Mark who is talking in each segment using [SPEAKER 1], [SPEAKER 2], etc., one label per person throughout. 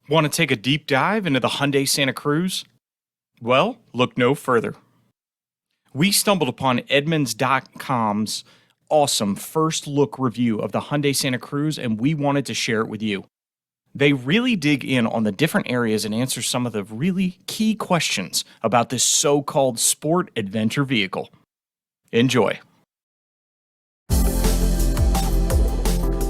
[SPEAKER 1] Want to take a deep dive into the Hyundai Santa Cruz? Well, look no further. We stumbled upon Edmunds.com's awesome first look review of the Hyundai Santa Cruz, and we wanted to share it with you. They really dig in on the different areas and answer some of the really key questions about this so-called sport adventure vehicle. Enjoy.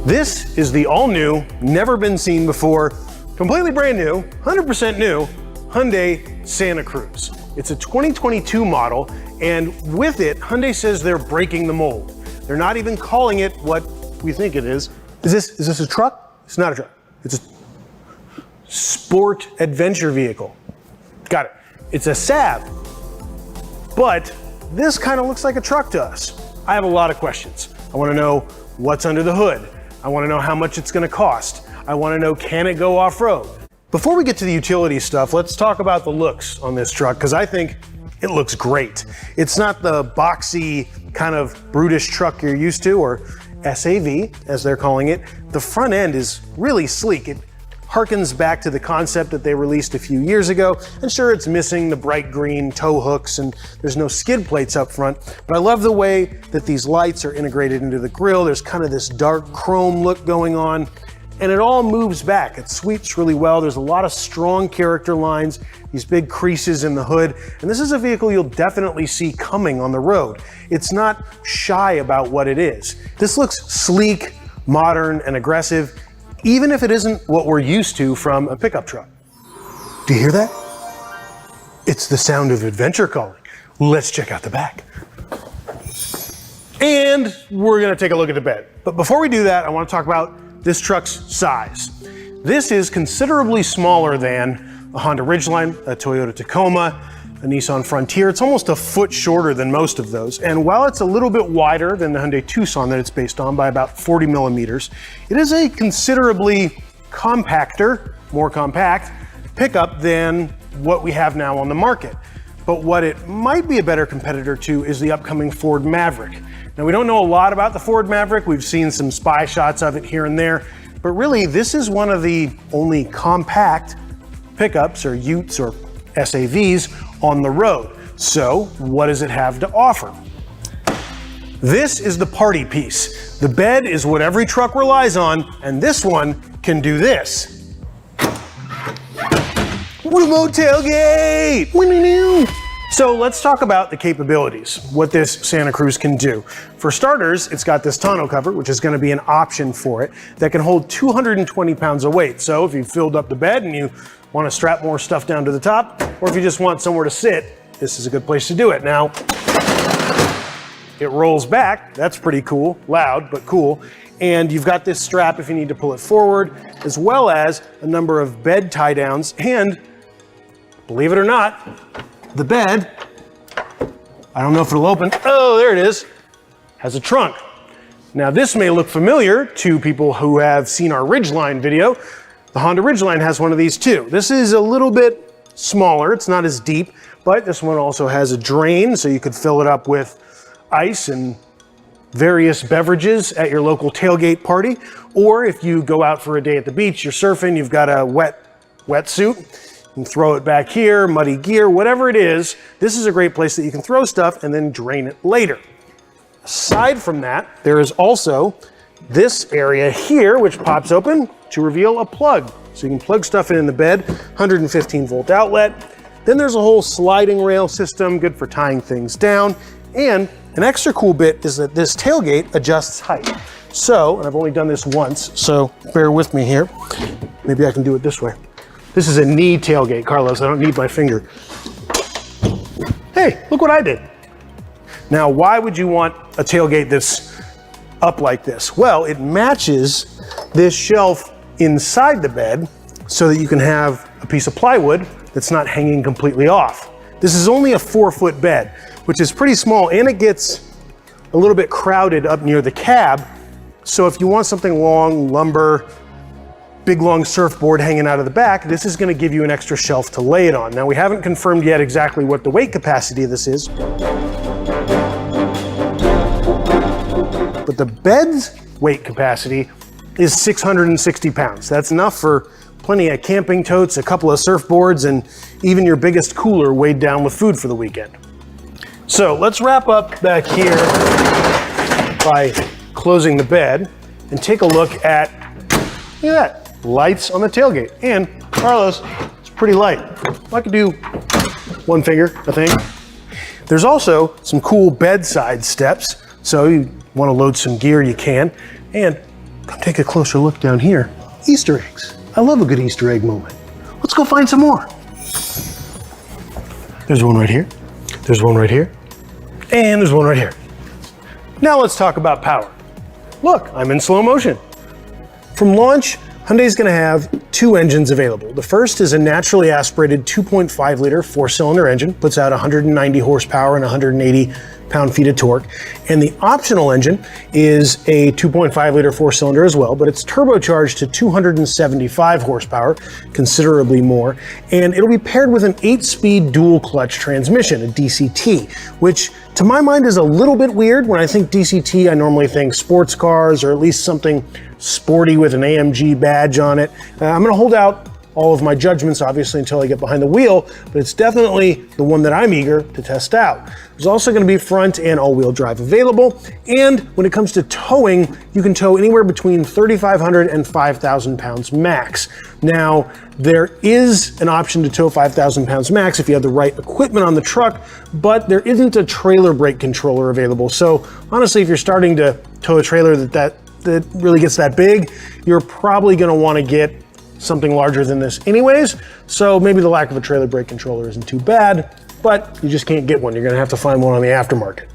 [SPEAKER 2] This is the all-new, never been seen before, completely brand new, 100% new Hyundai Santa Cruz. It's a 2022 model, and with it, Hyundai says they're breaking the mold. They're not even calling it what we think it is. Is this a truck? It's not a truck. It's a sport adventure vehicle. Got it. It's a SAV, but this kind of looks like a truck to us. I have a lot of questions. I want to know what's under the hood. I want to know how much it's going to cost. I want to know, can it go off-road? Before we get to the utility stuff, let's talk about the looks on this truck, because I think it looks great. It's not the boxy kind of brutish truck you're used to, or SAV as they're calling it. The front end is really sleek. It harkens back to the concept that they released a few years ago, and sure, it's missing the bright green tow hooks and there's no skid plates up front, but I love the way that these lights are integrated into the grille. There's kind of this dark chrome look going on, and it all moves back. It sweeps really well. There's a lot of strong character lines, these big creases in the hood, and this is a vehicle you'll definitely see coming on the road. It's not shy about what it is. This looks sleek, modern, and aggressive, even if it isn't what we're used to from a pickup truck. Do you hear that? It's the sound of adventure calling. Let's check out the back. And we're gonna take a look at the bed. But before we do that, I wanna talk about this truck's size. This is considerably smaller than a Honda Ridgeline, a Toyota Tacoma, a Nissan Frontier. It's almost a foot shorter than most of those. And while it's a little bit wider than the Hyundai Tucson that it's based on by about 40 millimeters, it is a considerably compactor, more compact pickup than what we have now on the market. But what it might be a better competitor to is the upcoming Ford Maverick. Now, we don't know a lot about the Ford Maverick. We've seen some spy shots of it here and there, but really this is one of the only compact pickups or utes or SAVs on the road. So what does it have to offer? This is the party piece. The bed is what every truck relies on, and this one can do this. Remote tailgate! So let's talk about the capabilities, what this Santa Cruz can do. For starters, it's got this tonneau cover, which is going to be an option for it, that can hold 220 pounds of weight. So if you filled up the bed and you want to strap more stuff down to the top, or if you just want somewhere to sit, this is a good place to do it. Now, it rolls back. That's pretty cool. Loud, but cool. And you've got this strap if you need to pull it forward, as well as a number of bed tie downs. And believe it or not, the bed, I don't know if it'll open. Oh, there it is. Has a trunk. Now, this may look familiar to people who have seen our Ridgeline video. The Honda Ridgeline has one of these too. This is a little bit smaller. It's not as deep, but this one also has a drain, so you could fill it up with ice and various beverages at your local tailgate party. Or if you go out for a day at the beach, you're surfing, you've got a wetsuit, you can throw it back here, muddy gear, whatever it is. This is a great place that you can throw stuff and then drain it later. Aside from that, there is also this area here, which pops open to reveal a plug. So you can plug stuff in the bed, 115 volt outlet. Then there's a whole sliding rail system, good for tying things down. And an extra cool bit is that this tailgate adjusts height. So, and I've only done this once, so bear with me here. Maybe I can do it this way. This is a knee tailgate, Carlos. I don't need my finger. Hey, look what I did. Now, why would you want a tailgate that's up like this? Well, it matches this shelf inside the bed so that you can have a piece of plywood that's not hanging completely off. This is only a 4-foot bed, which is pretty small, and it gets a little bit crowded up near the cab. So if you want something long, lumber, big long surfboard hanging out of the back, this is going to give you an extra shelf to lay it on. Now, we haven't confirmed yet exactly what the weight capacity of this is, but the bed's weight capacity is 660 pounds. That's enough for plenty of camping totes, a couple of surfboards, and even your biggest cooler weighed down with food for the weekend. So let's wrap up back here by closing the bed and take a look at, look at that, lights on the tailgate. And Carlos, it's pretty light. I could do one finger, I think. There's also some cool bedside steps. So you want to load some gear, you can. And come take a closer look down here. Easter eggs. I love a good Easter egg moment. Let's go find some more. There's one right here. There's one right here. And there's one right here. Now let's talk about power. Look, I'm in slow motion. From launch, Hyundai's going to have two engines available. The first is a naturally aspirated 2.5 liter four-cylinder engine, puts out 190 horsepower and 180 pound-feet of torque. And the optional engine is a 2.5 liter four-cylinder as well, but it's turbocharged to 275 horsepower, considerably more. And it'll be paired with an 8-speed dual-clutch transmission, a DCT, which to my mind is a little bit weird. When I think DCT, I normally think sports cars or at least something sporty with an AMG badge on it. I'm going to hold out all of my judgments, obviously, until I get behind the wheel, but it's definitely the one that I'm eager to test out. There's also going to be front and all-wheel drive available, and when it comes to towing, you can tow anywhere between 3,500 and 5,000 pounds max. Now, there is an option to tow 5,000 pounds max if you have the right equipment on the truck, but there isn't a trailer brake controller available. So honestly, if you're starting to tow a trailer that really gets that big, you're probably going to want to get something larger than this anyways. So maybe the lack of a trailer brake controller isn't too bad, but you just can't get one. You're going to have to find one on the aftermarket.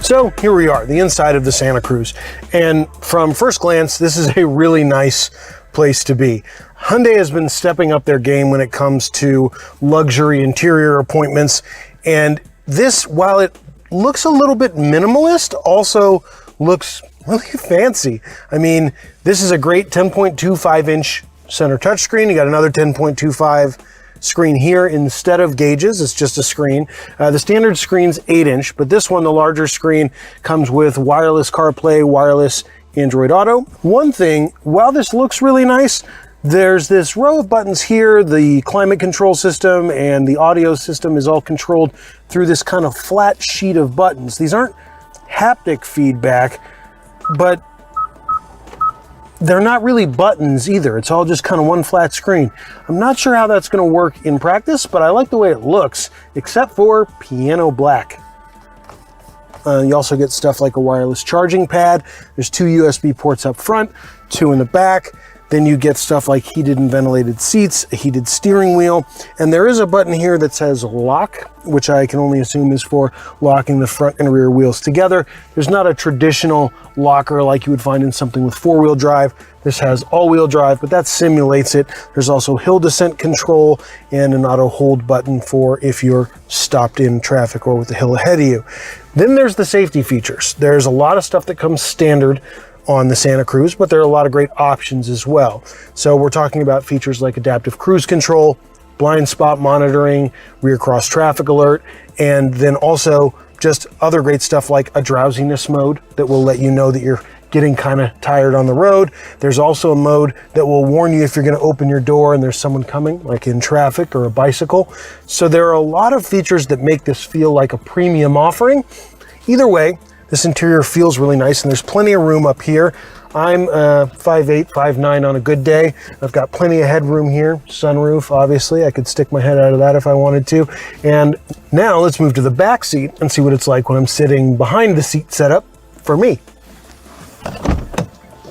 [SPEAKER 2] So here we are, the inside of the Santa Cruz. And from first glance, this is a really nice place to be. Hyundai has been stepping up their game when it comes to luxury interior appointments. And this, while it looks a little bit minimalist, also looks really fancy. I mean, this is a great 10.25 inch center touchscreen. You got another 10.25 screen here. Instead of gauges, it's just a screen. The standard screen's 8 inch, but this one, the larger screen, comes with wireless CarPlay, wireless Android Auto. One thing, while this looks really nice, there's this row of buttons here. The climate control system and the audio system is all controlled through this kind of flat sheet of buttons. These aren't haptic feedback, but they're not really buttons either. It's all just kind of one flat screen. I'm not sure how that's going to work in practice, but I like the way it looks, except for piano black. You also get stuff like a wireless charging pad. There's 2 USB ports up front, 2 in the back. Then you get stuff like heated and ventilated seats, a heated steering wheel, and there is a button here that says lock, which I can only assume is for locking the front and rear wheels together. There's not a traditional locker like you would find in something with 4-wheel drive. This has all-wheel drive, but that simulates it. There's also hill descent control and an auto hold button for if you're stopped in traffic or with the hill ahead of you. Then there's the safety features. There's a lot of stuff that comes standard on the Santa Cruz, but there are a lot of great options as well. So we're talking about features like adaptive cruise control, blind spot monitoring, rear cross traffic alert, and then also just other great stuff like a drowsiness mode that will let you know that you're getting kind of tired on the road. There's also a mode that will warn you if you're going to open your door and there's someone coming, like in traffic or a bicycle. So there are a lot of features that make this feel like a premium offering. Either way, this interior feels really nice, and there's plenty of room up here. I'm 5'8", 5'9" on a good day. I've got plenty of headroom here. Sunroof, obviously. I could stick my head out of that if I wanted to. And now let's move to the back seat and see what it's like when I'm sitting behind the seat setup for me.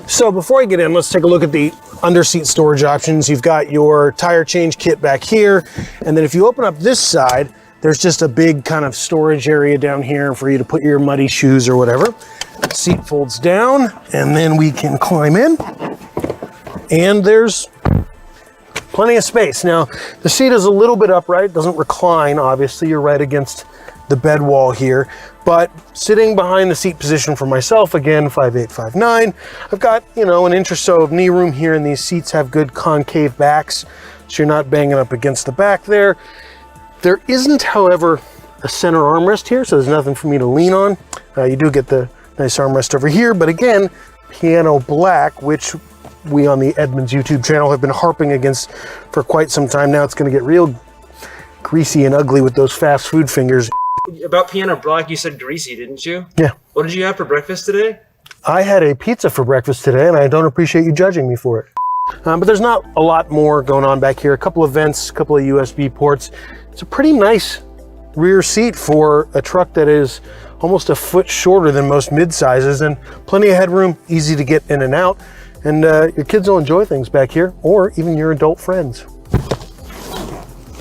[SPEAKER 2] So before I get in, let's take a look at the under-seat storage options. You've got your tire change kit back here, and then if you open up this side, there's just a big kind of storage area down here for you to put your muddy shoes or whatever. Seat folds down, and then we can climb in, and there's plenty of space. Now, the seat is a little bit upright, doesn't recline, obviously. You're right against the bed wall here, but sitting behind the seat position for myself, again, 5'8", 5'9", I've got, an inch or so of knee room here, and these seats have good concave backs, so you're not banging up against the back there. There isn't, however, a center armrest here, so there's nothing for me to lean on. You do get the nice armrest over here, but again, piano black, which we on the Edmunds YouTube channel have been harping against for quite some time now. It's going to get real greasy and ugly with those fast food fingers.
[SPEAKER 3] About piano black, you said greasy, didn't you?
[SPEAKER 2] Yeah.
[SPEAKER 3] What did you have for breakfast today?
[SPEAKER 2] I had a pizza for breakfast today, and I don't appreciate you judging me for it. But there's not a lot more going on back here. A couple of vents, a couple of USB ports. It's a pretty nice rear seat for a truck that is almost a foot shorter than most mid-sizes, and plenty of headroom, easy to get in and out. And your kids will enjoy things back here, or even your adult friends.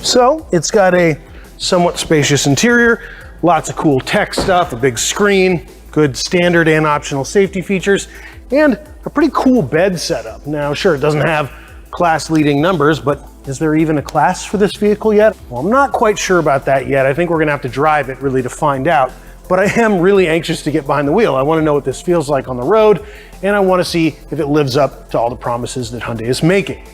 [SPEAKER 2] So it's got a somewhat spacious interior, lots of cool tech stuff, a big screen, good standard and optional safety features, and a pretty cool bed setup. Now, sure, it doesn't have class-leading numbers, but is there even a class for this vehicle yet? Well, I'm not quite sure about that yet. I think we're gonna have to drive it really to find out, but I am really anxious to get behind the wheel. I wanna know what this feels like on the road, and I wanna see if it lives up to all the promises that Hyundai is making.